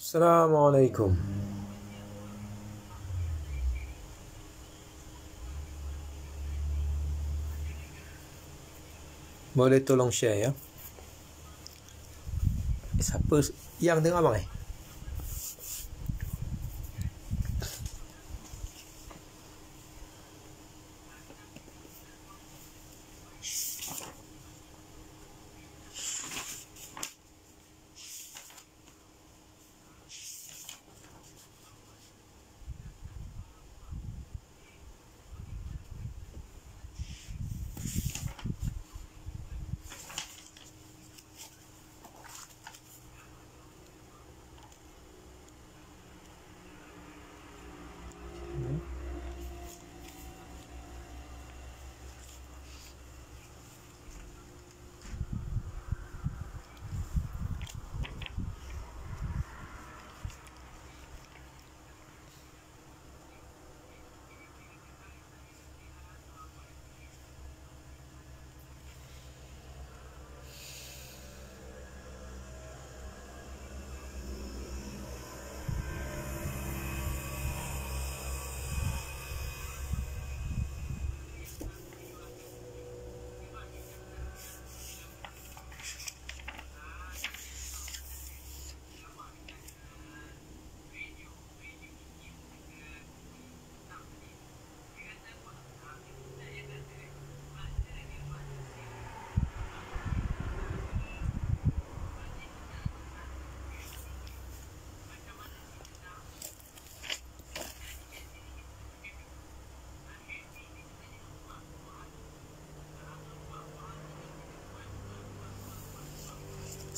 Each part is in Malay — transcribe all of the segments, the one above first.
Assalamualaikum. Boleh tolong share ya. Siapa yang tengok abang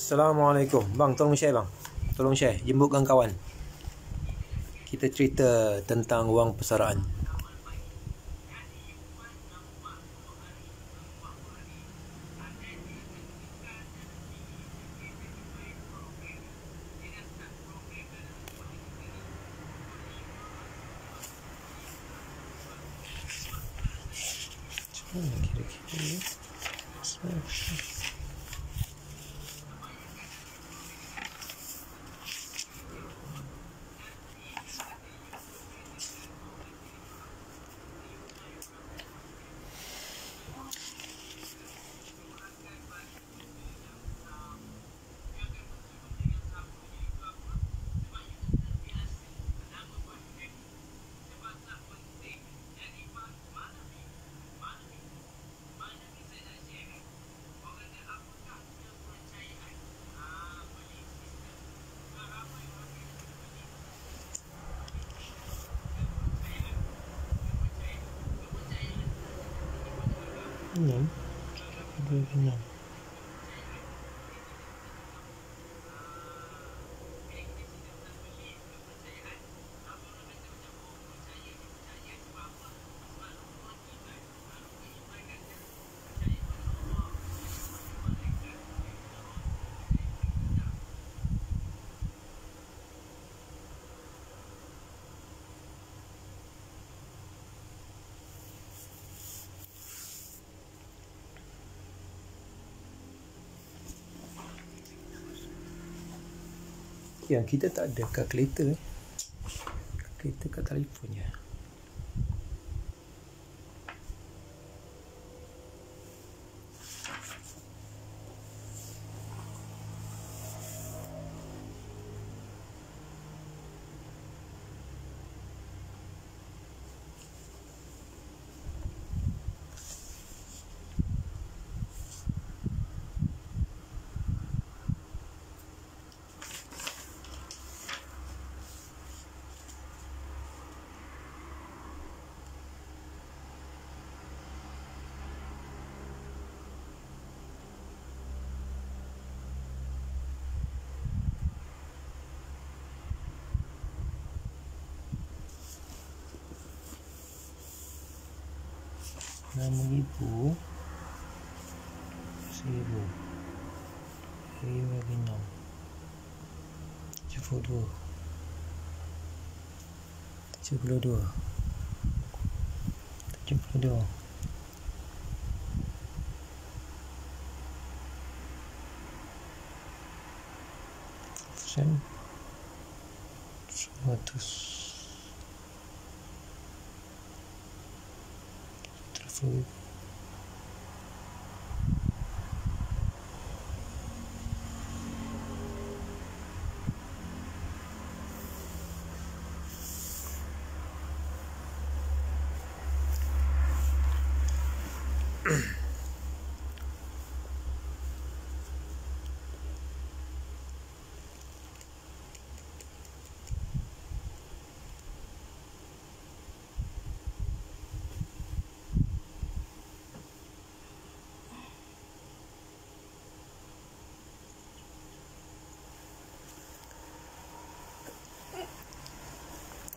Assalamualaikum. Bang, tolong share bang. Tolong share. Jemputkan kawan. Kita cerita tentang wang persaraan. Kira-kira enam, 26. Yang kita tak ada kalkulator. Kalkulator kat telefonnya. RM6,000, 1,000, 5,6, 72, 72, 72, 100%. 100 telepon.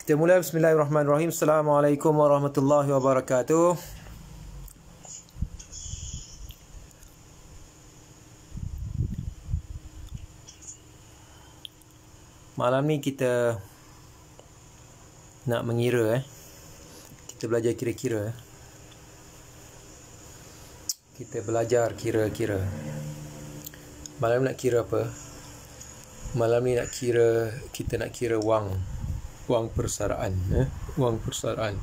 Kita mulai. Bismillahirrahmanirrahim. Assalamualaikum warahmatullahi wabarakatuh. Malam ni kita nak mengira Kita belajar kira-kira Kita belajar kira-kira. Malam nak kira apa? Malam ni nak kira, kita nak kira wang persaraan, wang persaraan.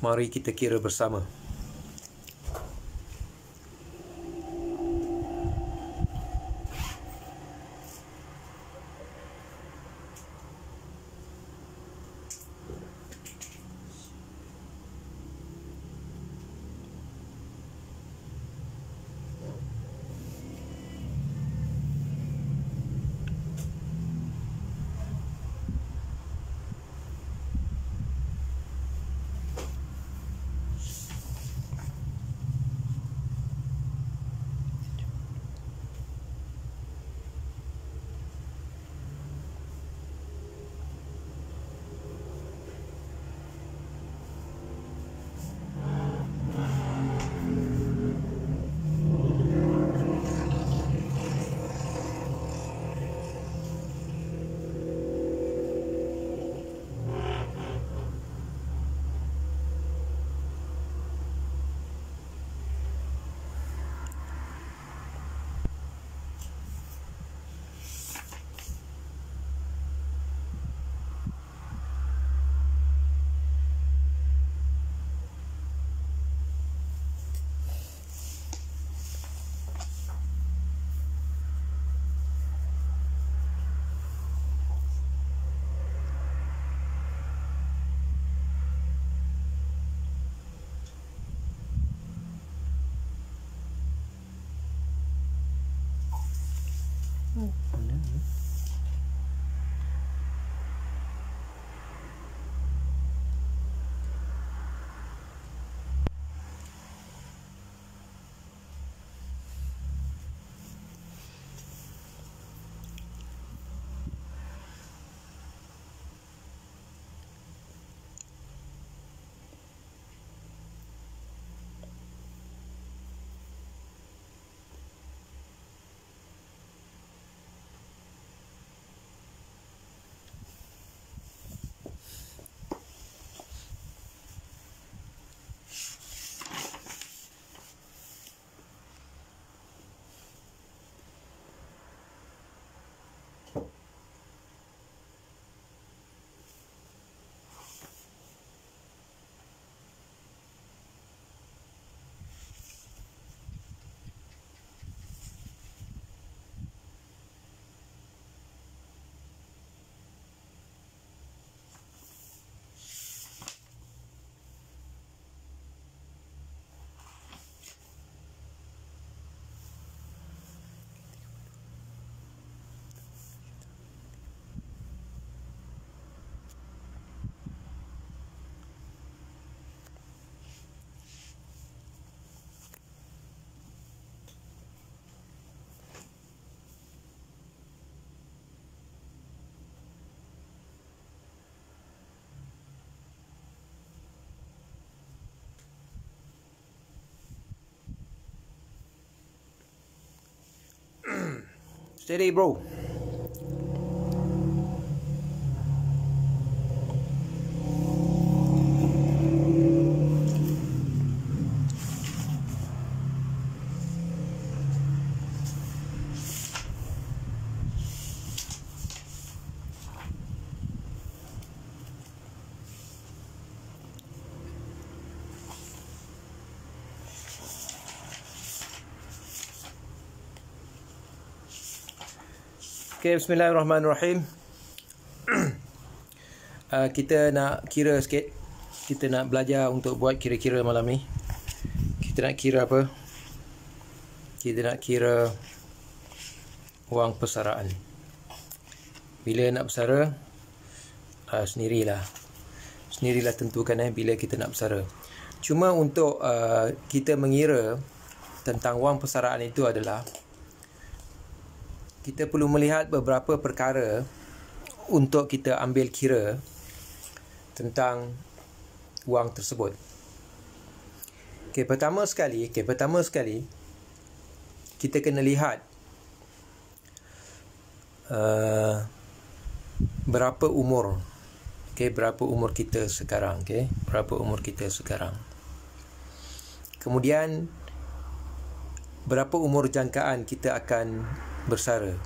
Mari kita kira bersama. Steady, bro. Okay, bismillahirrahmanirrahim. Kita nak kira sikit. Kita nak belajar untuk buat kira-kira malam ni. Kita nak kira apa? Kita nak kira wang persaraan. Bila nak bersara, sendirilah tentukan bila kita nak bersara. Cuma untuk kita mengira tentang wang persaraan itu adalah kita perlu melihat beberapa perkara untuk kita ambil kira tentang wang tersebut. Okey, pertama sekali kita kena lihat berapa umur. Okey, berapa umur kita sekarang, berapa umur kita sekarang. Kemudian berapa umur jangkaan kita akan bersara.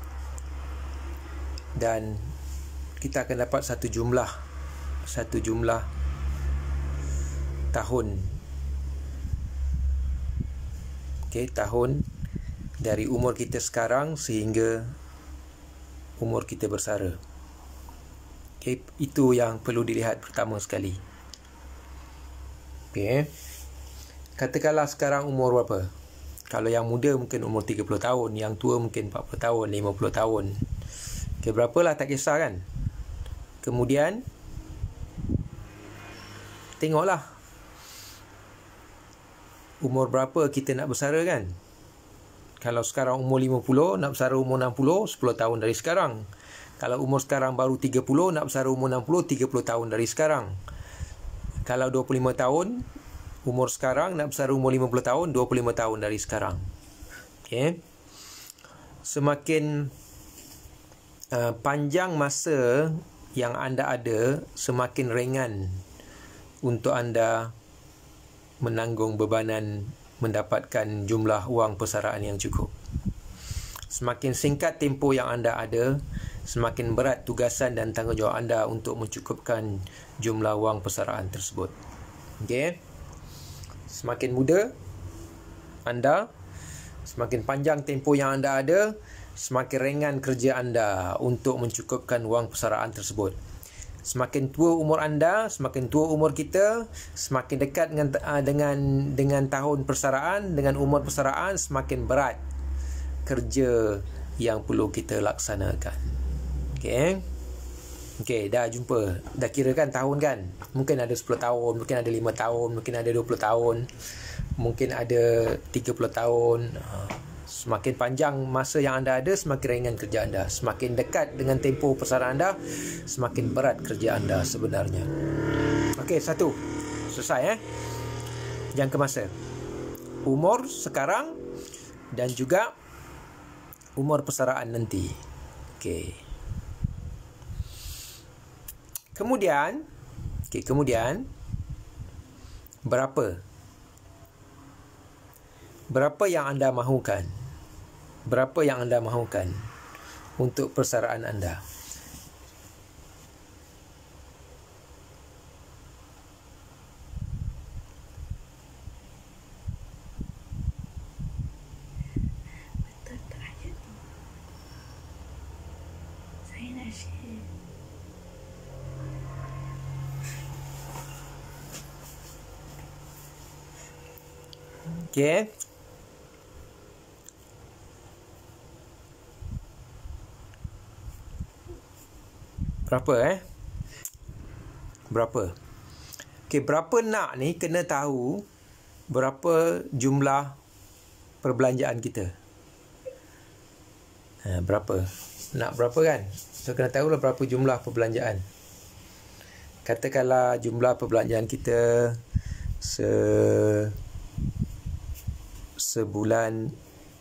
Dan kita akan dapat satu jumlah tahun. Okey, tahun dari umur kita sekarang sehingga umur kita bersara. Okey, itu yang perlu dilihat pertama sekali. Okey. Katakanlah sekarang umur berapa? Kalau yang muda mungkin umur 30 tahun, yang tua mungkin 40 tahun, 50 tahun. Okey, berapalah tak kisah kan? Kemudian tengoklah umur berapa kita nak bersara kan. Kalau sekarang umur 50, nak bersara umur 60, 10 tahun dari sekarang. Kalau umur sekarang baru 30, nak bersara umur 60, 30 tahun dari sekarang. Kalau 25 tahun, umur sekarang nak bersara umur 50 tahun, 25 tahun dari sekarang. Okey. Semakin panjang masa yang anda ada, semakin ringan untuk anda menanggung bebanan mendapatkan jumlah wang persaraan yang cukup. Semakin singkat tempoh yang anda ada, semakin berat tugasan dan tanggungjawab anda untuk mencukupkan jumlah wang persaraan tersebut. Okey. Semakin muda anda, semakin panjang tempoh yang anda ada, semakin ringan kerja anda untuk mencukupkan wang persaraan tersebut. Semakin tua umur anda, semakin tua umur kita, semakin dekat dengan tahun persaraan, dengan umur persaraan, semakin berat kerja yang perlu kita laksanakan. Okey. Okey, dah jumpa. Dah kira kan tahun kan? Mungkin ada 10 tahun, mungkin ada 5 tahun, mungkin ada 20 tahun, mungkin ada 30 tahun. Semakin panjang masa yang anda ada, semakin ringan kerja anda. Semakin dekat dengan tempoh persaraan anda, semakin berat kerja anda sebenarnya. Okey, satu. Selesai Jangka masa. Umur sekarang dan juga umur persaraan nanti. Okey. Kemudian berapa yang anda mahukan? Berapa yang anda mahukan untuk persaraan anda? Betul tak ayat tu? Saya nak share. Okey. Berapa Berapa? Okey, berapa nak ni kena tahu berapa jumlah perbelanjaan kita. Berapa? Nak berapa kan? So, kena tahulah berapa jumlah perbelanjaan. Katakanlah jumlah perbelanjaan kita sebulan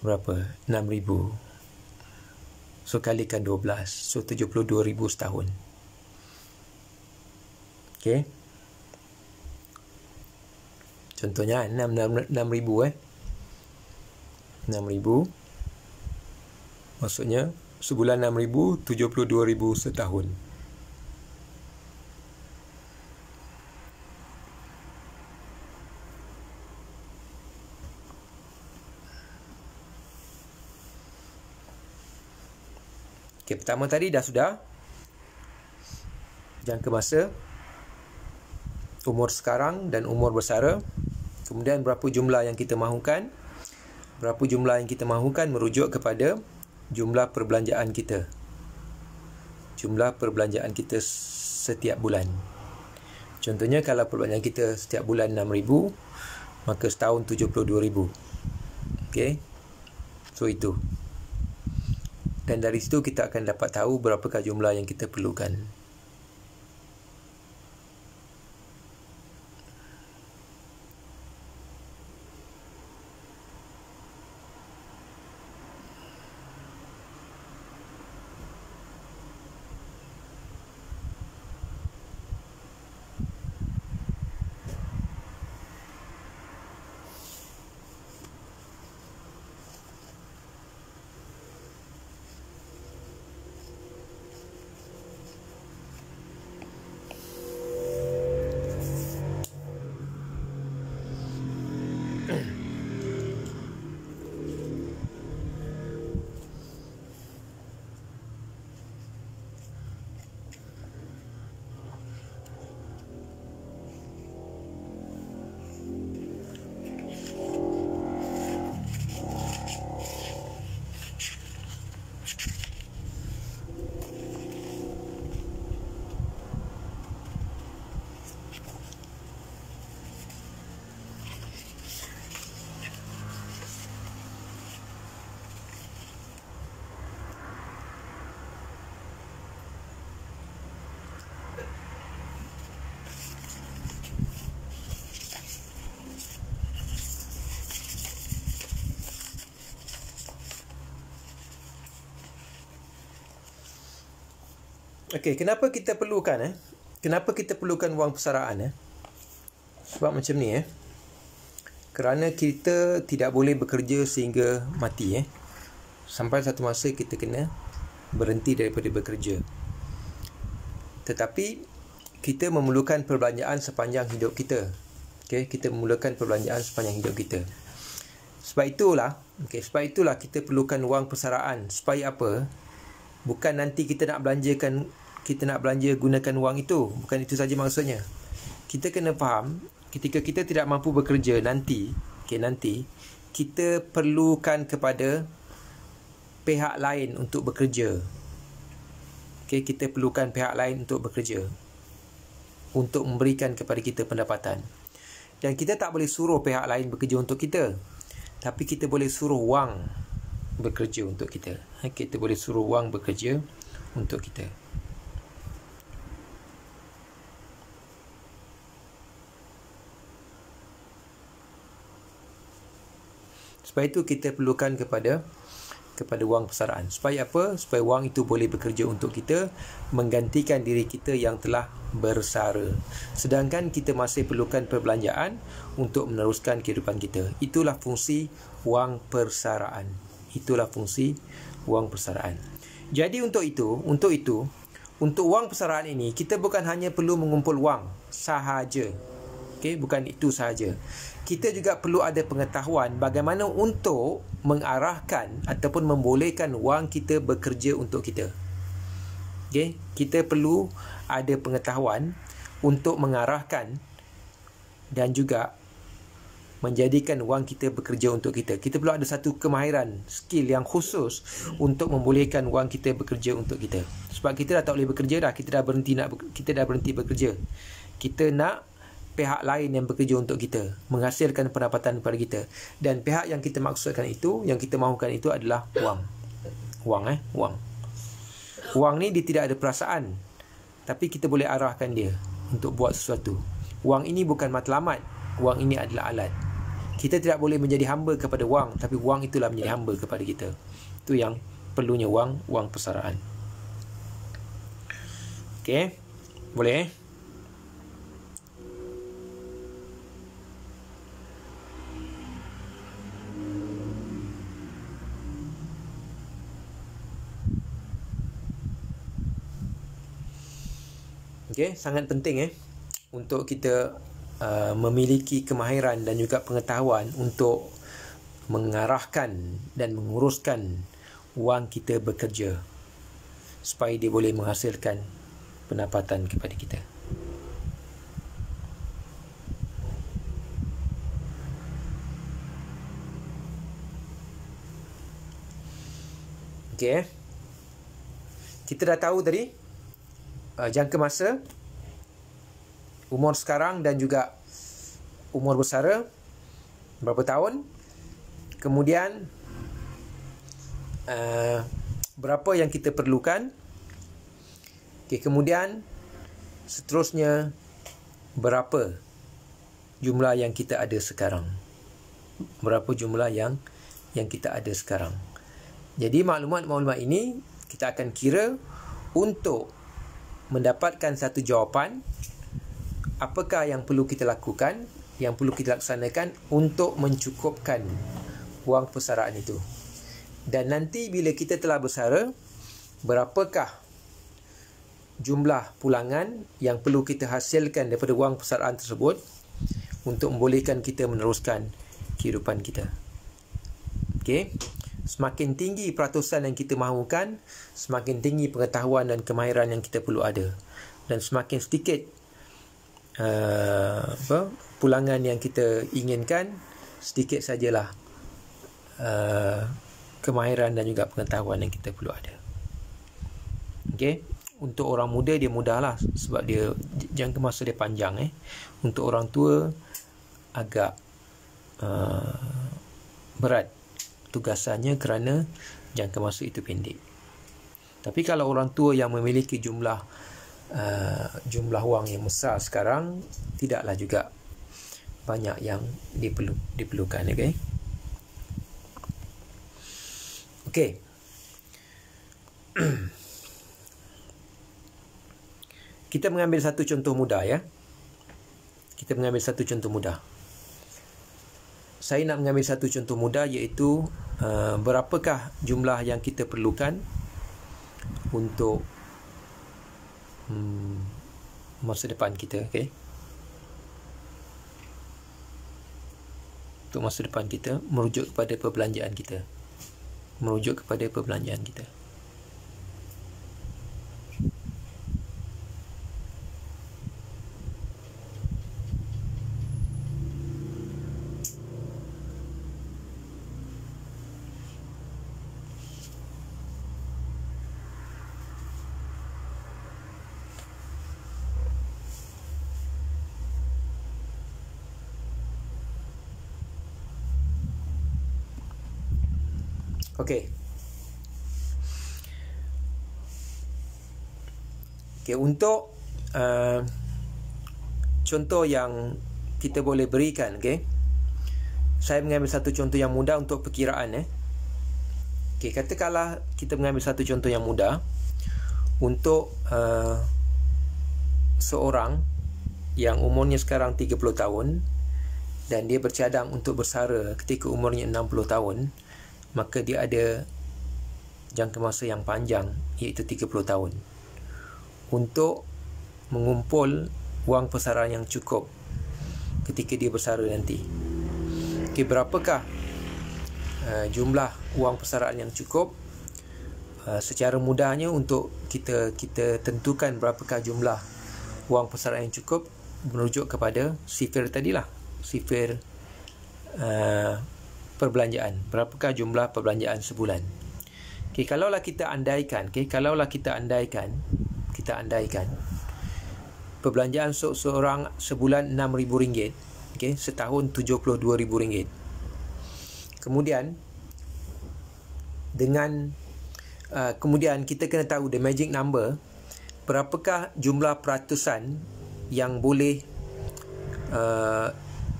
berapa? 6,000. So, kalikan 12. So, 72,000 setahun. Okey. Contohnya 6,000 6,000. Maksudnya sebulan 6,000, 72,000 setahun. Okey, pertama tadi dah sudah. Jangka masa, umur sekarang dan umur bersara. Kemudian berapa jumlah yang kita mahukan. Berapa jumlah yang kita mahukan merujuk kepada jumlah perbelanjaan kita. Jumlah perbelanjaan kita setiap bulan. Contohnya kalau perbelanjaan kita setiap bulan 6,000, maka setahun 72,000. Okey. So itu. Dan dari situ kita akan dapat tahu berapakah jumlah yang kita perlukan. Okey, kenapa kita perlukan Kenapa kita perlukan wang persaraan Sebab macam ni kerana kita tidak boleh bekerja sehingga mati Sampai satu masa kita kena berhenti daripada bekerja. Tetapi kita memerlukan perbelanjaan sepanjang hidup kita. Okey, kita memerlukan perbelanjaan sepanjang hidup kita. Sebab itulah kita perlukan wang persaraan. Supaya apa? Bukan nanti kita nak belanja gunakan wang itu. Bukan itu saja maksudnya. Kita kena faham, ketika kita tidak mampu bekerja nanti kita perlukan kepada pihak lain untuk bekerja. Okey, kita perlukan pihak lain untuk bekerja, untuk memberikan kepada kita pendapatan. Dan kita tak boleh suruh pihak lain bekerja untuk kita, tapi kita boleh suruh wang bekerja untuk kita. Kita boleh suruh wang bekerja untuk kita. Sebab itu kita perlukan kepada wang persaraan. Supaya apa? Supaya wang itu boleh bekerja untuk kita, menggantikan diri kita yang telah bersara. Sedangkan kita masih perlukan perbelanjaan untuk meneruskan kehidupan kita. Itulah fungsi wang persaraan. Jadi untuk wang persaraan ini, kita bukan hanya perlu mengumpul wang sahaja. Okey, bukan itu sahaja. Kita juga perlu ada pengetahuan bagaimana untuk mengarahkan ataupun membolehkan wang kita bekerja untuk kita. Okey, kita perlu ada pengetahuan untuk mengarahkan dan juga menjadikan wang kita bekerja untuk kita. Kita perlu ada satu kemahiran, skill yang khusus untuk membolehkan wang kita bekerja untuk kita. Sebab kita dah tak boleh bekerja dah, kita dah berhenti bekerja. Kita nak pihak lain yang bekerja untuk kita, menghasilkan pendapatan kepada kita. Dan pihak yang kita maksudkan itu, yang kita mahukan itu adalah wang. Wang ni dia tidak ada perasaan, tapi kita boleh arahkan dia untuk buat sesuatu. Wang ini bukan matlamat, wang ini adalah alat. Kita tidak boleh menjadi hamba kepada wang, tapi wang itulah menjadi hamba kepada kita. Itu yang perlunya wang persaraan. Okey, boleh Okey, sangat penting untuk kita memiliki kemahiran dan juga pengetahuan untuk mengarahkan dan menguruskan wang kita bekerja. supaya dia boleh menghasilkan pendapatan kepada kita. Okey. Kita dah tahu tadi jangka masa, umur sekarang dan juga umur bersara berapa tahun. Kemudian berapa yang kita perlukan. Okay, kemudian seterusnya berapa jumlah yang kita ada sekarang. Berapa jumlah yang kita ada sekarang. Jadi maklumat-maklumat ini kita akan kira untuk mendapatkan satu jawapan apakah yang perlu kita lakukan, yang perlu kita laksanakan untuk mencukupkan wang persaraan itu. Dan nanti bila kita telah bersara, berapakah jumlah pulangan yang perlu kita hasilkan daripada wang persaraan tersebut untuk membolehkan kita meneruskan kehidupan kita. Okey. Semakin tinggi peratusan yang kita mahukan, semakin tinggi pengetahuan dan kemahiran yang kita perlu ada. Dan semakin sedikit pulangan yang kita inginkan, sedikit sajalah kemahiran dan juga pengetahuan yang kita perlu ada. Okey. Untuk orang muda dia mudahlah sebab dia jangka masa dia panjang. Untuk orang tua agak berat tugasannya kerana jangka masa itu pendek. Tapi kalau orang tua yang memiliki jumlah wang yang besar sekarang, tidaklah juga banyak yang diperlukan. Okey. Kita mengambil satu contoh mudah ya. Kita mengambil satu contoh mudah. Saya nak mengambil satu contoh mudah, iaitu berapakah jumlah yang kita perlukan untuk masa depan kita. Okay? Untuk masa depan kita, merujuk kepada perbelanjaan kita. Merujuk kepada perbelanjaan kita. Okey. Okey, untuk contoh yang kita boleh berikan, okey. Saya mengambil satu contoh yang mudah untuk perkiraan. Okey, katakanlah kita mengambil satu contoh yang mudah untuk seorang yang umurnya sekarang 30 tahun dan dia bercadang untuk bersara ketika umurnya 60 tahun. Maka dia ada jangka masa yang panjang, iaitu 30 tahun untuk mengumpul wang persaraan yang cukup ketika dia bersara nanti. Okey, berapakah jumlah wang persaraan yang cukup? Secara mudahnya untuk kita tentukan berapakah jumlah wang persaraan yang cukup merujuk kepada sifir tadilah, sifir perbelanjaan. Berapakah jumlah perbelanjaan sebulan? Okey, kalaulah kita andaikan, kita andaikan perbelanjaan seorang sebulan RM6,000, okey, setahun RM72,000. Kemudian kemudian kita kena tahu the magic number, berapakah jumlah peratusan yang boleh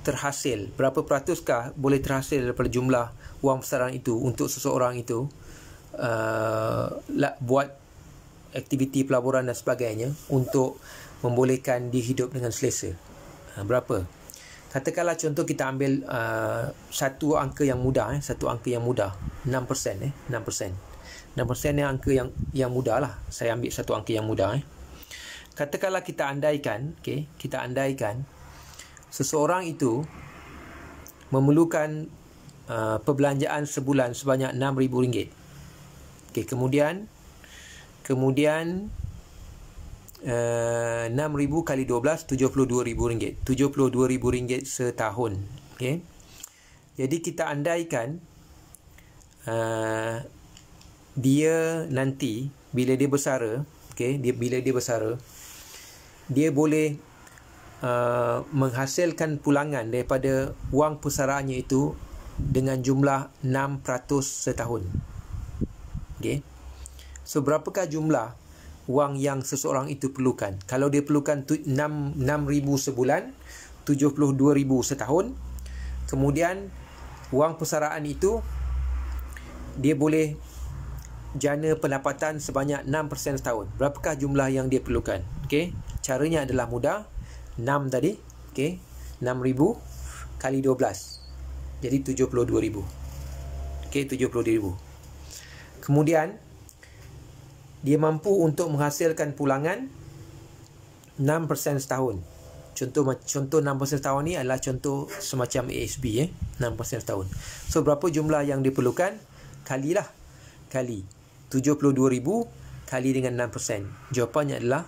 terhasil, berapa peratuskah boleh terhasil daripada jumlah wang persaraan itu untuk seseorang itu buat aktiviti pelaburan dan sebagainya untuk membolehkan dia hidup dengan selesa. Berapa? Katakanlah contoh kita ambil satu angka yang mudah, 6%. 6% ni angka yang mudah lah. Saya ambil satu angka yang mudah. Katakanlah kita andaikan, seseorang itu memerlukan perbelanjaan sebulan sebanyak RM6,000. Okey, kemudian Kemudian 6,000 kali 12, RM72,000. RM72,000 setahun. Okey. Jadi kita andaikan dia nanti bila dia bersara, bila dia bersara, dia boleh menghasilkan pulangan daripada wang persaraannya itu dengan jumlah 6% setahun. Okey. So berapakah jumlah wang yang seseorang itu perlukan? Kalau dia perlukan 6,000 sebulan, 72,000 setahun. Kemudian wang persaraan itu dia boleh jana pendapatan sebanyak 6% setahun. Berapakah jumlah yang dia perlukan? Okey. Caranya adalah mudah. 6 tadi, okey. 6,000 kali 12. Jadi 72,000. Okey, 72,000. Kemudian dia mampu untuk menghasilkan pulangan 6% setahun. Contoh 6% setahun ni adalah contoh semacam ASB 6% setahun. So berapa jumlah yang diperlukan? Kali 72,000 kali dengan 6%. Jawapannya adalah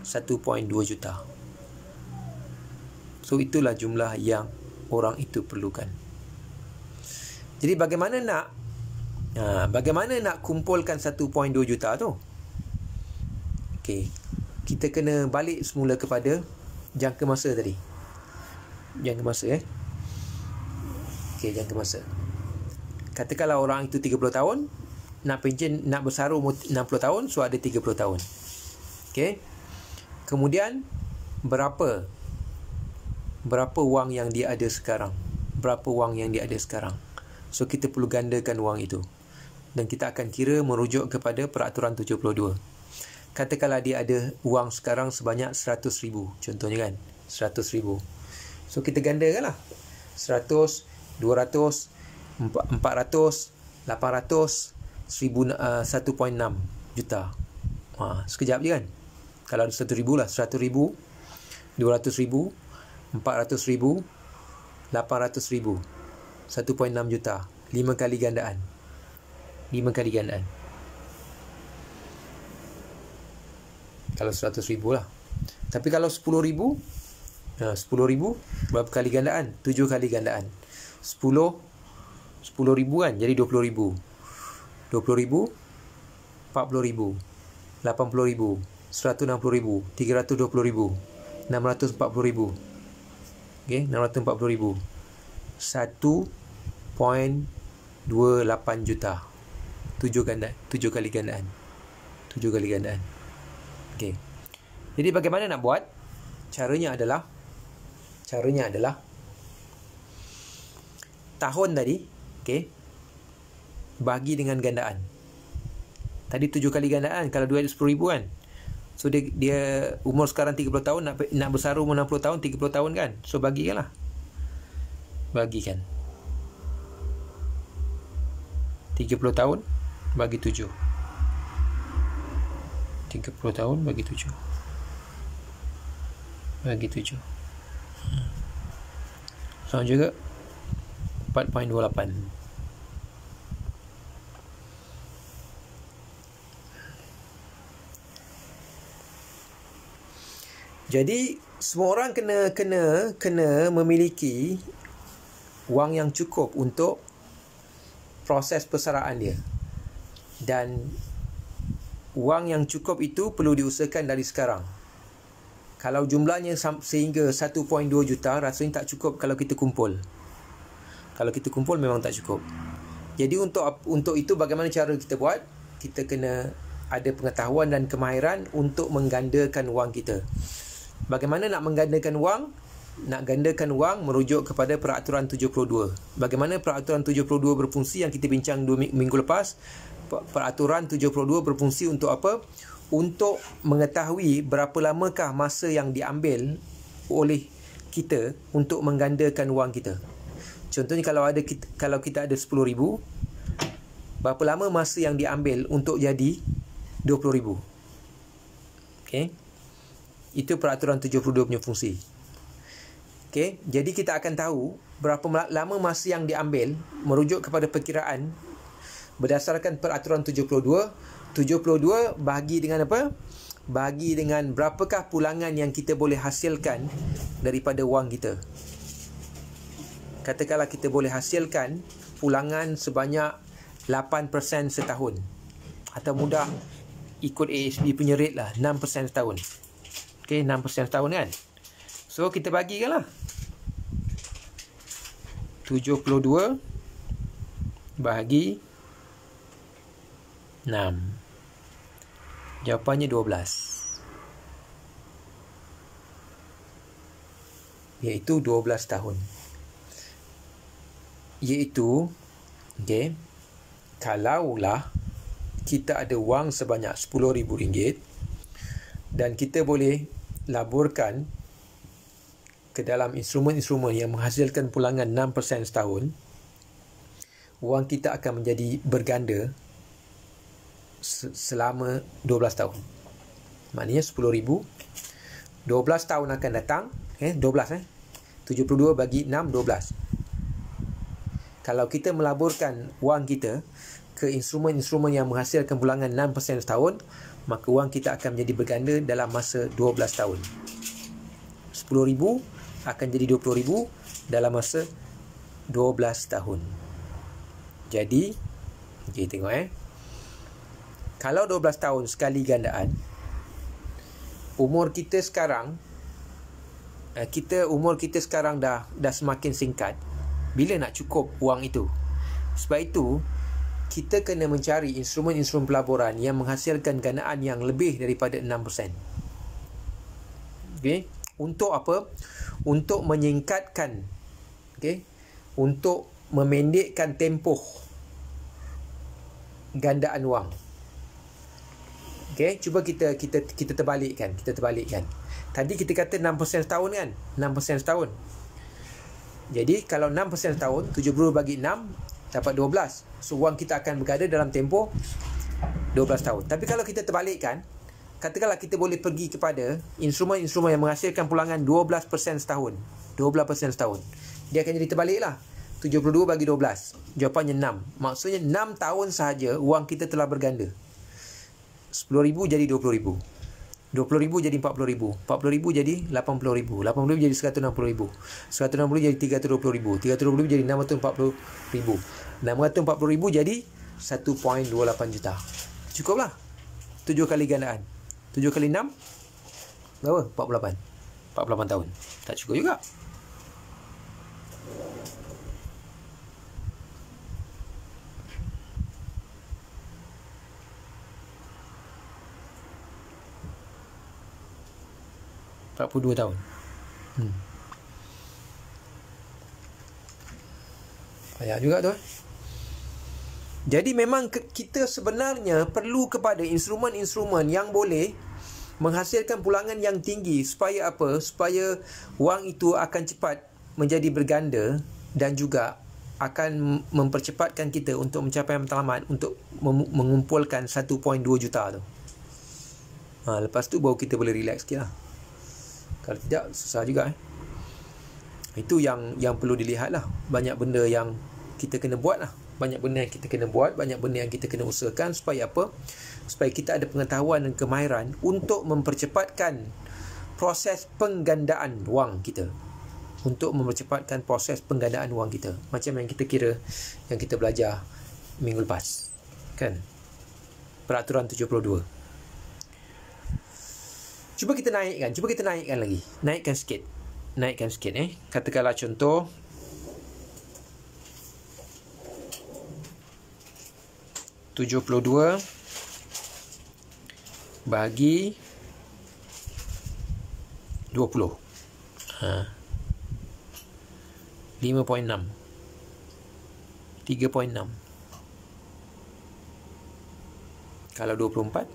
1.2 juta. So itulah jumlah yang orang itu perlukan. Jadi bagaimana nak kumpulkan 1.2 juta tu? Okey, kita kena balik semula kepada jangka masa tadi. Jangka masa Okey, jangka masa. Katakanlah orang itu 30 tahun, nak bersara umur 60 tahun, so ada 30 tahun. Okey. Kemudian berapa wang yang dia ada sekarang? So kita perlu gandakan wang itu. Dan kita akan kira merujuk kepada peraturan 72. Katakanlah dia ada wang sekarang sebanyak 100,000. Contohnya kan, 100,000. So kita gandakanlah. 100, 200, 400, 800, 1.6 juta. Sekejap je kan. Kalau ada 100,000 lah. 100,000, 200,000, 400,000, 800,000. 1.6 juta. 5 kali gandaan. Kalau 100,000 lah. Tapi kalau 10,000, 10,000 berapa kali gandaan? 7 kali gandaan. 10,000 kan, jadi 20,000. 20,000, 40,000, 80,000, 160,000, 320,000, 640,000. Okey, 640,000. 1.28 juta. 7 kali gandaan. Okey. Jadi bagaimana nak buat? Caranya adalah tahun tadi, okey, bagi dengan gandaan. Tadi 7 kali gandaan. Kalau duit 10,000 kan. So dia umur sekarang 30 tahun, nak bersara umur 60 tahun, 30 tahun kan. So bagikanlah. Bagikan 30 tahun bagi 7. 30 tahun bagi 7. Sama juga 4.28. Jadi semua orang kena memiliki wang yang cukup untuk proses persaraan dia. Dan wang yang cukup itu perlu diusahakan dari sekarang. Kalau jumlahnya sehingga 1.2 juta, rasanya tak cukup kalau kita kumpul. Kalau kita kumpul memang tak cukup. Jadi untuk itu bagaimana cara kita buat? Kita kena ada pengetahuan dan kemahiran untuk menggandakan wang kita. Bagaimana nak menggandakan wang? Nak gandakan wang merujuk kepada peraturan 72. Bagaimana peraturan 72 berfungsi yang kita bincang 2 minggu lepas? Peraturan 72 berfungsi untuk apa? Untuk mengetahui berapa lamakah masa yang diambil oleh kita untuk menggandakan wang kita. Contohnya kalau kita ada 10,000, berapa lama masa yang diambil untuk jadi 20,000? Okey. Itu peraturan 72 punya fungsi. Okey, jadi kita akan tahu berapa lama masa yang diambil merujuk kepada perkiraan berdasarkan peraturan 72. 72 bahagi dengan apa? Bahagi dengan berapakah pulangan yang kita boleh hasilkan daripada wang kita. Katakanlah kita boleh hasilkan pulangan sebanyak 8% setahun. Atau mudah ikut ASB punya rate lah, 6% setahun. Okey, 6% setahun kan. So kita bagikanlah 72 bahagi 6. Jawapannya 12. Iaitu 12 tahun. Iaitu, okey, kalaulah kita ada wang sebanyak RM10,000 dan kita boleh laburkan ke dalam instrumen-instrumen yang menghasilkan pulangan 6% setahun, wang kita akan menjadi berganda selama 12 tahun. Maknanya 10,000, 12 tahun akan datang, 72 bagi 6, 12. Kalau kita melaburkan wang kita ke instrumen-instrumen yang menghasilkan pulangan 6% setahun, maka wang kita akan menjadi berganda dalam masa 12 tahun. 10,000 akan jadi 20,000 dalam masa 12 tahun. Jadi, okay, tengok kalau 12 tahun sekali gandaan, umur kita sekarang dah semakin singkat. Bila nak cukup wang itu? Sebab itu kita kena mencari instrumen-instrumen pelaburan yang menghasilkan gandaan yang lebih daripada 6%. Okey, untuk apa? Untuk menyingkatkan, okey, untuk memendekkan tempoh gandaan wang. Okey, cuba kita terbalikkan. Tadi kita kata 6% setahun kan? 6% setahun. Jadi kalau 6% setahun, 70 bagi 6 dapat 12. So wang kita akan berganda dalam tempoh 12 tahun. Tapi kalau kita terbalikkan, katakanlah kita boleh pergi kepada instrumen-instrumen yang menghasilkan pulangan 12% setahun. 12% setahun. Dia akan jadi terbaliklah. 72 bagi 12. Jawapannya 6. Maksudnya 6 tahun sahaja wang kita telah berganda. 10,000 jadi 20,000. 20,000 jadi 40,000. 40,000 jadi 80,000. 80,000 jadi 160,000. 160,000 jadi 320,000. 320,000 jadi 640,000. 640,000 jadi 1.28 juta. Cukuplah. 7 kali gandaan. 7 kali 6 berapa? 48. 48 tahun. Tak cukup juga. $42 tahun. Banyak juga tu. Jadi memang kita sebenarnya perlu kepada instrumen-instrumen yang boleh menghasilkan pulangan yang tinggi. Supaya apa? Supaya wang itu akan cepat menjadi berganda dan juga akan mempercepatkan kita untuk mencapai matlamat untuk mengumpulkan 1.2 juta tu. Lepas tu baru kita boleh relax sikit lah. Kalau tidak, susah juga. Itu yang perlu dilihat lah. Banyak benda yang kita kena buat lah. Banyak benda yang kita kena buat. Banyak benda yang kita kena usahakan. Supaya apa? Supaya kita ada pengetahuan dan kemahiran untuk mempercepatkan proses penggandaan wang kita. Untuk mempercepatkan proses penggandaan wang kita. Macam yang kita kira, yang kita belajar minggu lepas. Kan? Peraturan 72. Cuba kita naikkan lagi. Naikkan sikit. Katakanlah contoh, $72 bahagi 20. 5.6. 3.6. Kalau 24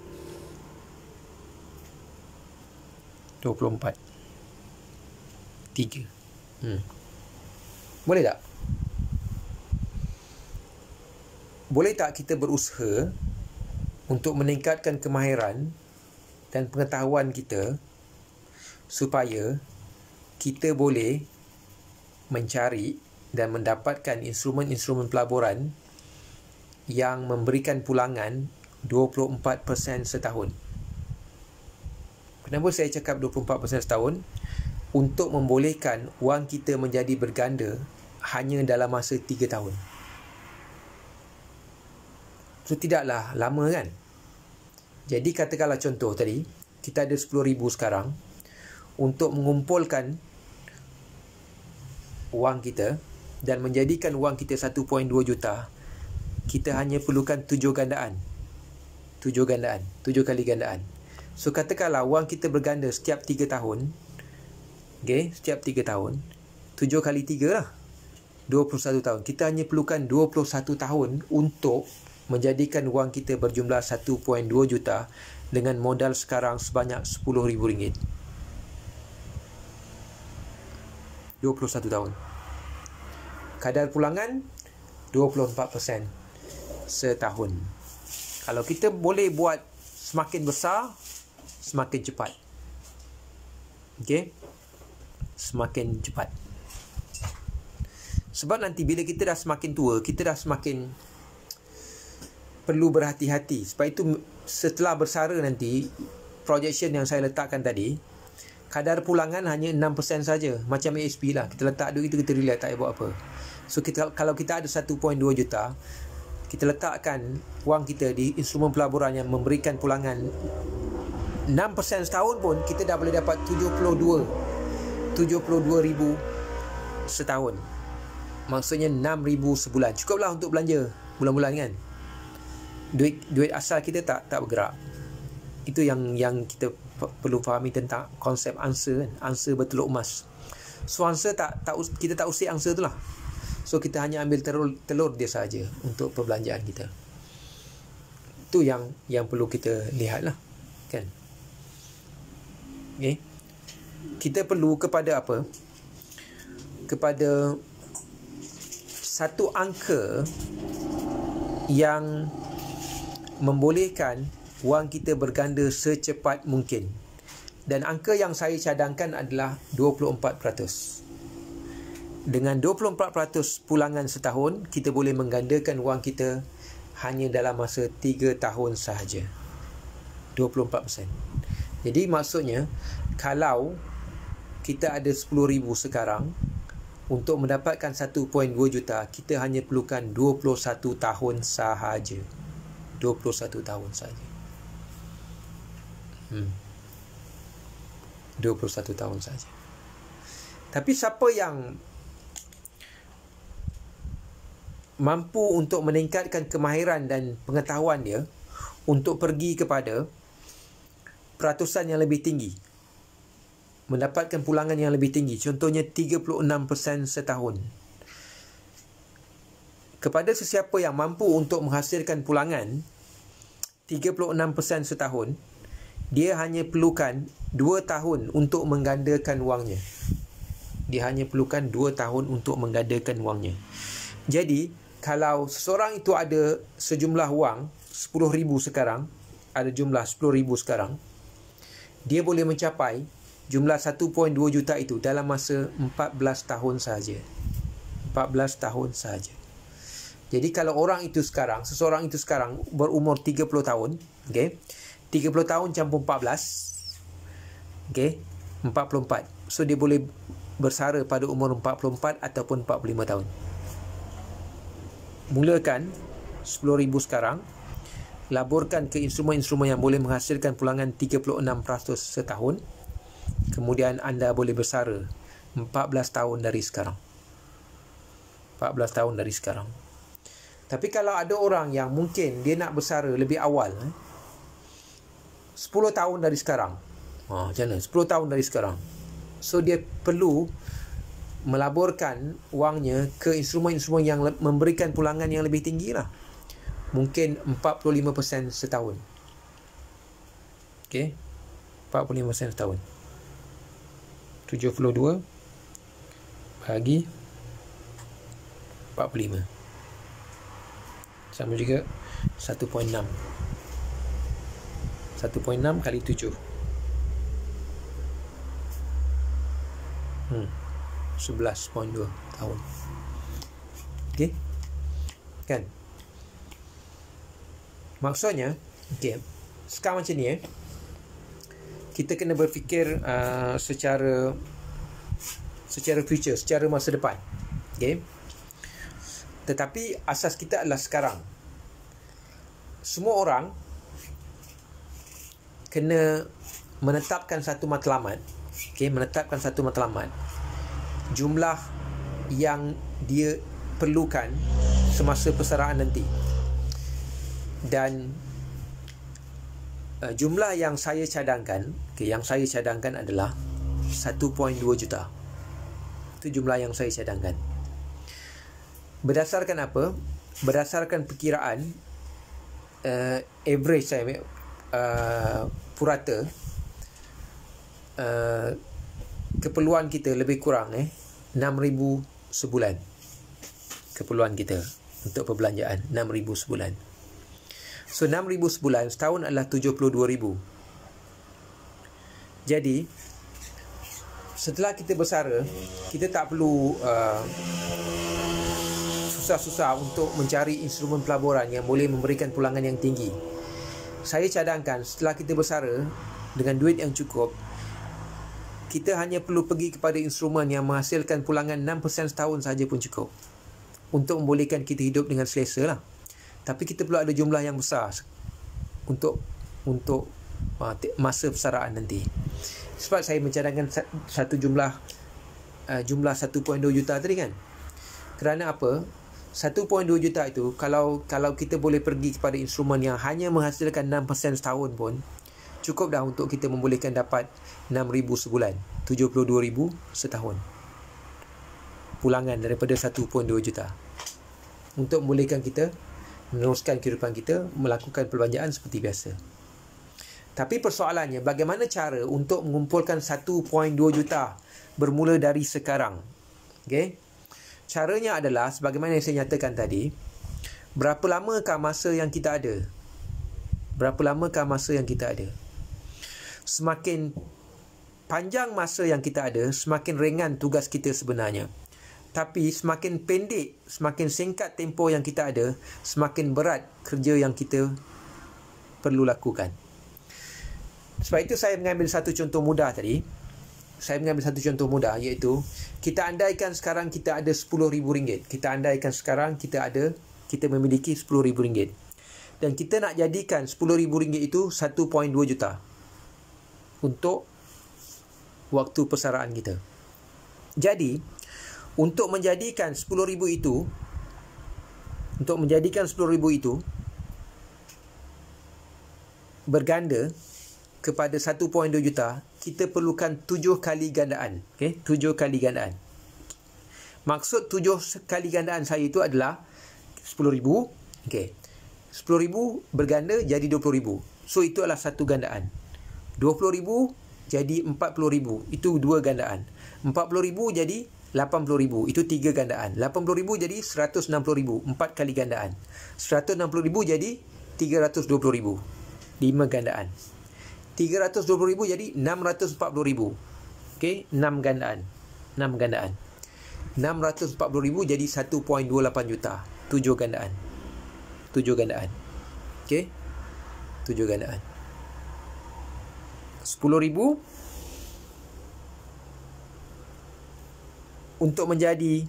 3. Boleh tak? Boleh tak kita berusaha untuk meningkatkan kemahiran dan pengetahuan kita supaya kita boleh mencari dan mendapatkan instrumen-instrumen pelaburan yang memberikan pulangan 24% setahun. Kenapa saya cakap 24% setahun? Untuk membolehkan wang kita menjadi berganda hanya dalam masa 3 tahun. So, tidaklah lama kan? Jadi, katakanlah contoh tadi, kita ada 10,000 sekarang. Untuk mengumpulkan wang kita dan menjadikan wang kita 1.2 juta, kita hanya perlukan 7 gandaan. 7 kali gandaan. So, katakanlah wang kita berganda setiap 3 tahun. Okay, setiap 3 tahun. 7 kali 3 lah. 21 tahun. Kita hanya perlukan 21 tahun untuk menjadikan wang kita berjumlah 1.2 juta dengan modal sekarang sebanyak RM10,000. 21 tahun. Kadar pulangan 24% setahun. Kalau kita boleh buat semakin besar, semakin cepat. Okey? Semakin cepat. Sebab nanti bila kita dah semakin tua, kita dah semakin perlu berhati-hati. Sebab itu setelah bersara nanti, projection yang saya letakkan tadi, kadar pulangan hanya 6% saja. Macam ASP lah. Kita letak duit itu, kita relax, tak payah buat apa. So, kalau kita ada 1.2 juta, kita letakkan wang kita di instrumen pelaburan yang memberikan pulangan 6% setahun pun, kita dah boleh dapat 72,000 setahun. Maksudnya 6,000 sebulan. Cukuplah untuk belanja bulan-bulan kan. Duit asal kita tak bergerak. Itu yang kita perlu fahami tentang konsep angsa kan. Angsa bertelur emas. So, angsa kita tak usik angsa tu lah. So, kita hanya ambil telur dia saja untuk perbelanjaan kita. Itu yang perlu kita lihat lah kan. Okay. Kita perlu kepada apa? Kepada satu angka yang membolehkan wang kita berganda secepat mungkin. Dan angka yang saya cadangkan adalah 24%. Dengan 24% pulangan setahun, kita boleh menggandakan wang kita hanya dalam masa 3 tahun sahaja. 24%. Jadi maksudnya, kalau kita ada 10,000 sekarang, untuk mendapatkan 1.2 juta, kita hanya perlukan 21 tahun sahaja. 21 tahun sahaja. 21 tahun sahaja. Tapi siapa yang mampu untuk meningkatkan kemahiran dan pengetahuan dia untuk pergi kepada peratusan yang lebih tinggi, mendapatkan pulangan yang lebih tinggi, contohnya 36% setahun. Kepada sesiapa yang mampu untuk menghasilkan pulangan 36% setahun, dia hanya perlukan 2 tahun untuk menggandakan wangnya. Dia hanya perlukan 2 tahun untuk menggandakan wangnya. Jadi, kalau seseorang itu ada sejumlah wang 10,000 sekarang, ada jumlah 10,000 sekarang, dia boleh mencapai jumlah 1.2 juta itu dalam masa 14 tahun sahaja. 14 tahun sahaja. Jadi kalau seseorang itu sekarang berumur 30 tahun, okey. 30 tahun campur 14, okey, 44. So dia boleh bersara pada umur 44 ataupun 45 tahun. Mulakan 10,000 sekarang, laburkan ke instrumen-instrumen yang boleh menghasilkan pulangan 36% setahun. Kemudian anda boleh bersara 14 tahun dari sekarang. 14 tahun dari sekarang. Tapi kalau ada orang yang mungkin dia nak bersara lebih awal, 10 tahun dari sekarang. Macam mana? 10 tahun dari sekarang. So dia perlu melaburkan wangnya ke instrumen-instrumen yang memberikan pulangan yang lebih tinggi lah. Mungkin 45% setahun. Okey. 45% setahun. 72 bagi 45. Sama juga 1.6. 1.6 kali 7. 11.2 tahun. Okey. Kan? Maksudnya Okey. Sekarang macam ni kita kena berfikir secara future, secara masa depan. Okey. Tetapi asas kita adalah sekarang. Semua orang kena menetapkan satu matlamat. Okey, menetapkan satu matlamat. Jumlah yang dia perlukan semasa persaraan nanti. Dan jumlah yang saya cadangkan, yang saya cadangkan adalah 1.2 juta. Itu jumlah yang saya cadangkan. Berdasarkan apa? Berdasarkan perkiraan average saya ambil purata, keperluan kita lebih kurang 6,000 sebulan. Keperluan kita untuk perbelanjaan 6,000 sebulan. So 6,000 sebulan, setahun adalah 72,000. Jadi setelah kita bersara, kita tak perlu susah-susah untuk mencari instrumen pelaburan yang boleh memberikan pulangan yang tinggi. Saya cadangkan setelah kita bersara dengan duit yang cukup, kita hanya perlu pergi kepada instrumen yang menghasilkan pulangan 6% setahun saja pun cukup untuk membolehkan kita hidup dengan selesa lah. Tapi kita perlu ada jumlah yang besar untuk masa persaraan nanti. Sebab saya mencadangkan satu jumlah 1.2 juta tadi kan. Kerana apa? 1.2 juta itu kalau kita boleh pergi kepada instrumen yang hanya menghasilkan 6% setahun pun cukup dah untuk kita membolehkan dapat 6,000 sebulan, 72,000 setahun. Pulangan daripada 1.2 juta. Untuk membolehkan kita meneruskan kehidupan kita, melakukan perbelanjaan seperti biasa. Tapi persoalannya, bagaimana cara untuk mengumpulkan 1.2 juta bermula dari sekarang? Okay? Caranya adalah, sebagaimana yang saya nyatakan tadi, berapa lamakah masa yang kita ada? Berapa lamakah masa yang kita ada? Semakin panjang masa yang kita ada, semakin ringan tugas kita sebenarnya. Tapi semakin pendek, semakin singkat tempoh yang kita ada, semakin berat kerja yang kita perlu lakukan. Sebab itu saya mengambil satu contoh mudah tadi. Saya mengambil satu contoh mudah, iaitu kita andaikan sekarang kita ada RM10,000. Kita andaikan sekarang kita memiliki RM10,000. Dan kita nak jadikan RM10,000 itu 1.2 juta untuk waktu persaraan kita. Jadi untuk menjadikan 10,000 itu, berganda kepada 1.2 juta, kita perlukan 7 kali gandaan. Okey, 7 kali gandaan. Maksud 7 kali gandaan saya itu adalah 10,000. Okey. 10,000 berganda jadi 20,000. So itu adalah satu gandaan. 20,000 jadi 40,000. Itu dua gandaan. 40,000 jadi 80,000. Itu tiga gandaan. 80,000 jadi 160,000. 4 kali gandaan. 160,000 jadi 320,000. 5 gandaan. 320,000 jadi 640,000. Okey, 6 gandaan. 6 gandaan. 640,000 jadi 1.28 juta. 7 gandaan. 7 gandaan. Okey. 7 gandaan. 10,000 untuk menjadi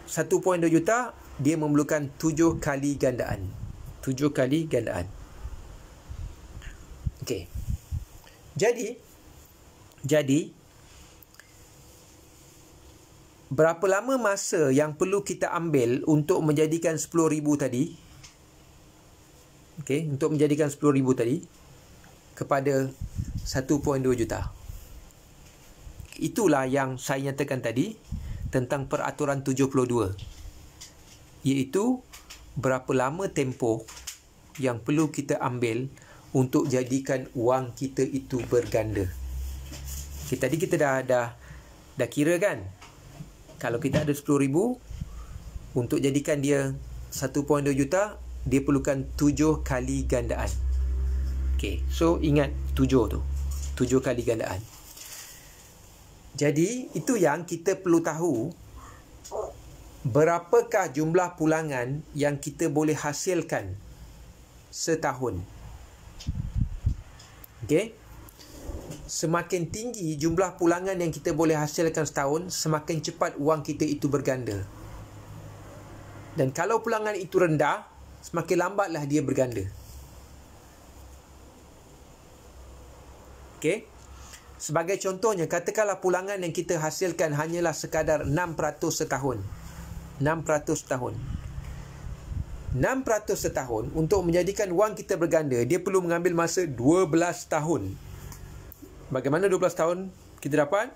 1.2 juta, dia memerlukan 7 kali gandaan. 7 kali gandaan. Okey. Jadi berapa lama masa yang perlu kita ambil untuk menjadikan 10,000 tadi? Okey, untuk menjadikan 10,000 tadi kepada 1.2 juta. Itulah yang saya nyatakan tadi tentang peraturan 72. Iaitu berapa lama tempoh yang perlu kita ambil untuk jadikan wang kita itu berganda. Okay, tadi kita dah kira kan? Kalau kita ada 10,000, untuk jadikan dia 1.2 juta, dia perlukan 7 kali gandaan. Okay, so ingat 7 tu. 7 kali gandaan. Jadi, itu yang kita perlu tahu. Berapakah jumlah pulangan yang kita boleh hasilkan setahun. Okey. Semakin tinggi jumlah pulangan yang kita boleh hasilkan setahun, semakin cepat wang kita itu berganda. Dan kalau pulangan itu rendah, semakin lambatlah dia berganda. Okey. Sebagai contohnya, katakanlah pulangan yang kita hasilkan hanyalah sekadar 6% setahun. 6% setahun. 6% setahun untuk menjadikan wang kita berganda, dia perlu mengambil masa 12 tahun. Bagaimana 12 tahun kita dapat?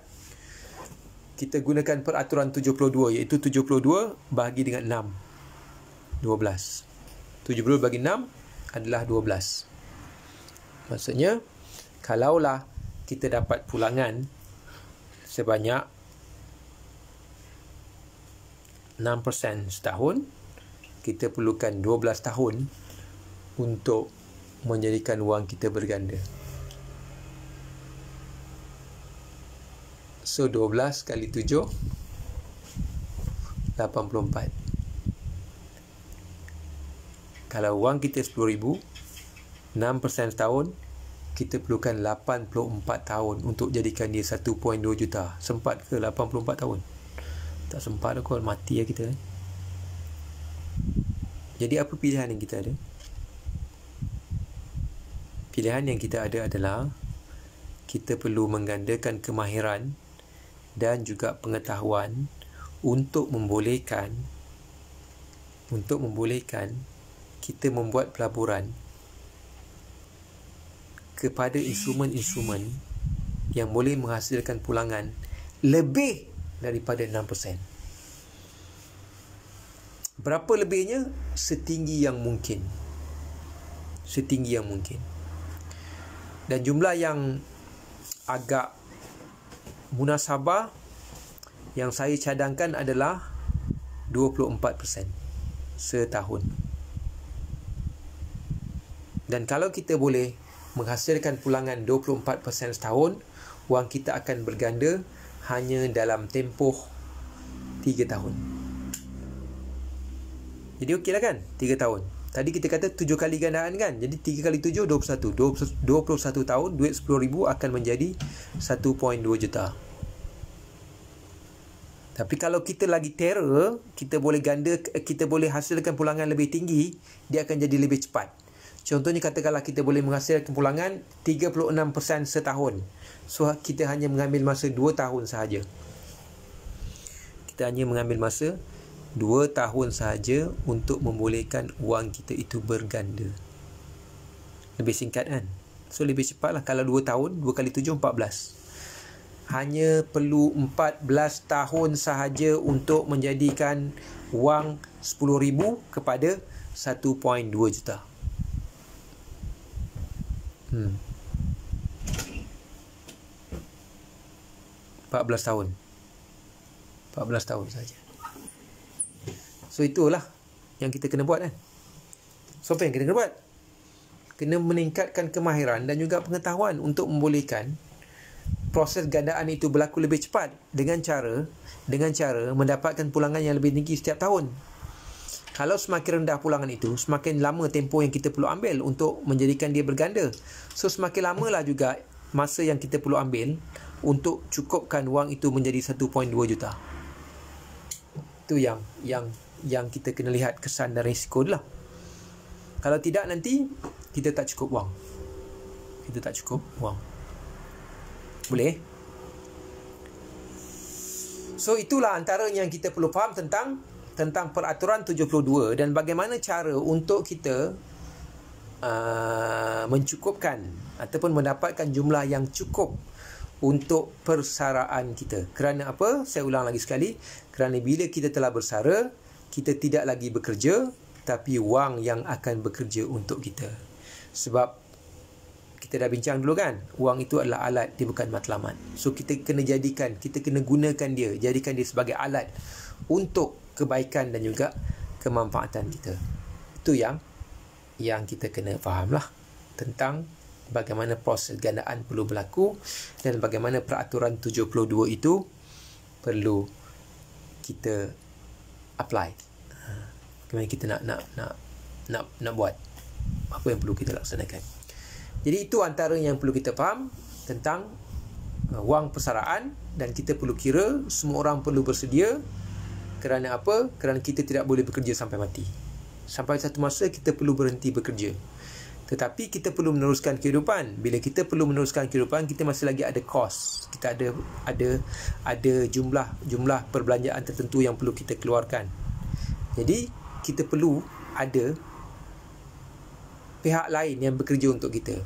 Kita gunakan peraturan 72, iaitu 72 bahagi dengan 6. 12. 70 bagi 6 adalah 12. Maksudnya, kalaulah kita dapat pulangan sebanyak 6% setahun, kita perlukan 12 tahun untuk menjadikan wang kita berganda. So 12 kali 7 84. Kalau wang kita 10,000, 6% setahun, kita perlukan 84 tahun untuk jadikan dia 1.2 juta. Sempat ke 84 tahun? Tak sempat kot, mati lah kita. Jadi apa pilihan yang kita ada? Pilihan yang kita ada adalah kita perlu menggandakan kemahiran dan juga pengetahuan untuk membolehkan kita membuat pelaburan kepada instrumen-instrumen yang boleh menghasilkan pulangan lebih daripada 6%. Berapa lebihnya? Setinggi yang mungkin. Setinggi yang mungkin. Dan jumlah yang agak munasabah yang saya cadangkan adalah 24% setahun. Dan kalau kita boleh menghasilkan pulangan 24% setahun, wang kita akan berganda hanya dalam tempoh 3 tahun. Jadi okeylah kan? 3 tahun. Tadi kita kata 7 kali gandaan kan? Jadi 3 kali 7, 21. 21 tahun, duit 10,000 akan menjadi 1.2 juta. Tapi kalau kita lagi terror, kita boleh hasilkan pulangan lebih tinggi, dia akan jadi lebih cepat. Contohnya katakanlah kita boleh menghasilkan pulangan 36% setahun. So kita hanya mengambil masa 2 tahun sahaja. Kita hanya mengambil masa 2 tahun sahaja untuk membolehkan wang kita itu berganda. Lebih singkat kan? So lebih cepatlah. Kalau 2 tahun, 2 kali 7, 14. Hanya perlu 14 tahun sahaja untuk menjadikan wang 10,000 kepada 1.2 juta. 14 tahun. 14 tahun saja. So itulah yang kita kena buat kan. So apa yang kita kena buat? Kena meningkatkan kemahiran dan juga pengetahuan untuk membolehkan proses gandaan itu berlaku lebih cepat dengan cara mendapatkan pulangan yang lebih tinggi setiap tahun. Kalau semakin rendah pulangan itu, semakin lama tempoh yang kita perlu ambil untuk menjadikan dia berganda. So semakin lamalah juga masa yang kita perlu ambil untuk cukupkan wang itu menjadi 1.2 juta. Itu yang kita kena lihat kesan dan risiko lah. Kalau tidak nanti kita tak cukup wang. Boleh? So itulah antara yang kita perlu faham tentang peraturan 72 dan bagaimana cara untuk kita mencukupkan ataupun mendapatkan jumlah yang cukup untuk persaraan kita. Kerana apa? Saya ulang lagi sekali. Kerana bila kita telah bersara, kita tidak lagi bekerja, tapi wang yang akan bekerja untuk kita. Sebab kita dah bincang dulu kan, wang itu adalah alat, dia bukan matlamat. So kita kena gunakan dia, jadikan dia sebagai alat untuk kebaikan dan juga kemanfaatan kita. Itu yang kita kena faham lah tentang bagaimana proses gandaan perlu berlaku dan bagaimana peraturan 72 itu perlu kita apply. Bagaimana kita nak buat. apa yang perlu kita laksanakan. Jadi itu antara yang perlu kita faham tentang wang persaraan, dan kita perlu kira semua orang perlu bersedia. Kerana apa? Kerana kita tidak boleh bekerja sampai mati. Sampai satu masa kita perlu berhenti bekerja. Tetapi kita perlu meneruskan kehidupan. Bila kita perlu meneruskan kehidupan, kita masih lagi ada kos. Kita ada jumlah perbelanjaan tertentu yang perlu kita keluarkan. Jadi kita perlu ada pihak lain yang bekerja untuk kita.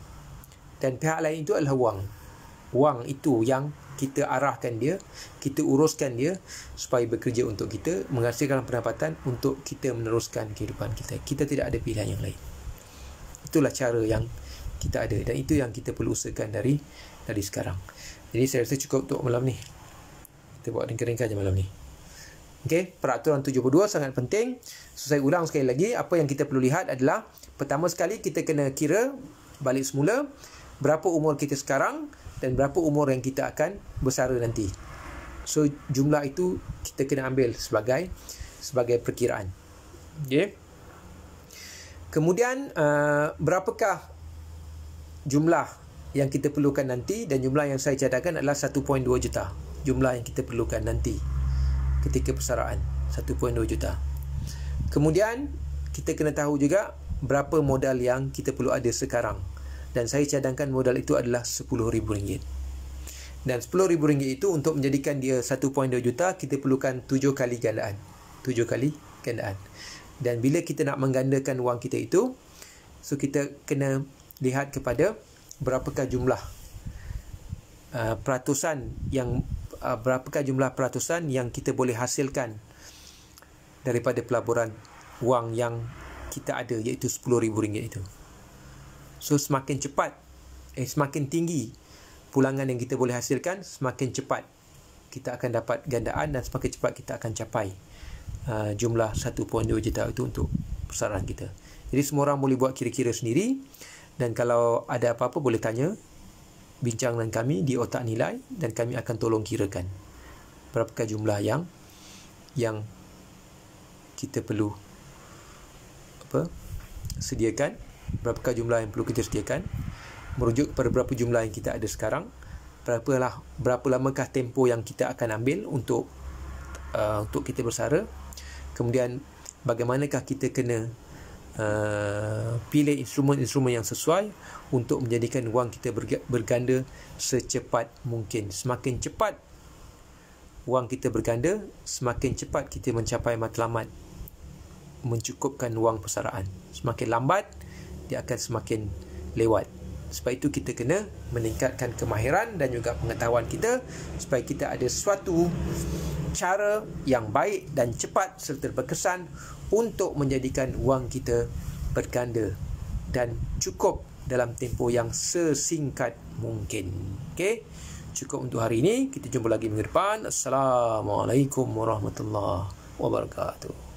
Dan pihak lain itu adalah wang. Wang itu yang kita arahkan dia, kita uruskan dia supaya bekerja untuk kita, menghasilkan pendapatan untuk kita meneruskan kehidupan kita. Kita tidak ada pilihan yang lain. Itulah cara yang kita ada, dan itu yang kita perlu usahakan dari sekarang. Jadi saya rasa cukup untuk malam ni. Kita buat ringkas-ringkas je malam ni. Okey, peraturan 72 sangat penting. So, saya ulang sekali lagi, apa yang kita perlu lihat adalah, pertama sekali kita kena kira balik semula berapa umur kita sekarang dan berapa umur yang kita akan bersara nanti. So jumlah itu kita kena ambil sebagai perkiraan. Okey. Kemudian berapakah jumlah yang kita perlukan nanti, dan jumlah yang saya cadangkan adalah 1.2 juta. Jumlah yang kita perlukan nanti ketika persaraan 1.2 juta. Kemudian kita kena tahu juga berapa modal yang kita perlu ada sekarang. Dan saya cadangkan modal itu adalah RM10,000. Dan RM10,000 itu untuk menjadikan dia 1.2 juta, kita perlukan 7 kali gandaan. 7 kali gandaan. Dan bila kita nak menggandakan wang kita itu, so kita kena lihat kepada berapakah jumlah berapakah jumlah peratusan yang kita boleh hasilkan daripada pelaburan wang yang kita ada, iaitu RM10,000 itu. So semakin cepat, semakin tinggi pulangan yang kita boleh hasilkan, semakin cepat kita akan dapat gandaan, dan semakin cepat kita akan capai jumlah 1.2 juta itu untuk persaraan kita. Jadi semua orang boleh buat kira-kira sendiri, dan kalau ada apa-apa boleh tanya, bincang dengan kami di Otak Nilai, dan kami akan tolong kirakan berapakah jumlah yang kita perlu sediakan, berapakah jumlah yang perlu kita sediakan, merujuk kepada berapa jumlah yang kita ada sekarang, berapa lamakah tempoh yang kita akan ambil untuk kita bersara. Kemudian bagaimanakah kita kena pilih instrumen-instrumen yang sesuai untuk menjadikan wang kita berganda secepat mungkin. Semakin cepat wang kita berganda, semakin cepat kita mencapai matlamat mencukupkan wang persaraan. Semakin lambat, dia akan semakin lewat. Sebab itu kita kena meningkatkan kemahiran dan juga pengetahuan kita, supaya kita ada suatu cara yang baik dan cepat serta berkesan untuk menjadikan wang kita berganda dan cukup dalam tempoh yang sesingkat mungkin. Okey, cukup untuk hari ini. Kita jumpa lagi minggu depan. Assalamualaikum warahmatullahi wabarakatuh.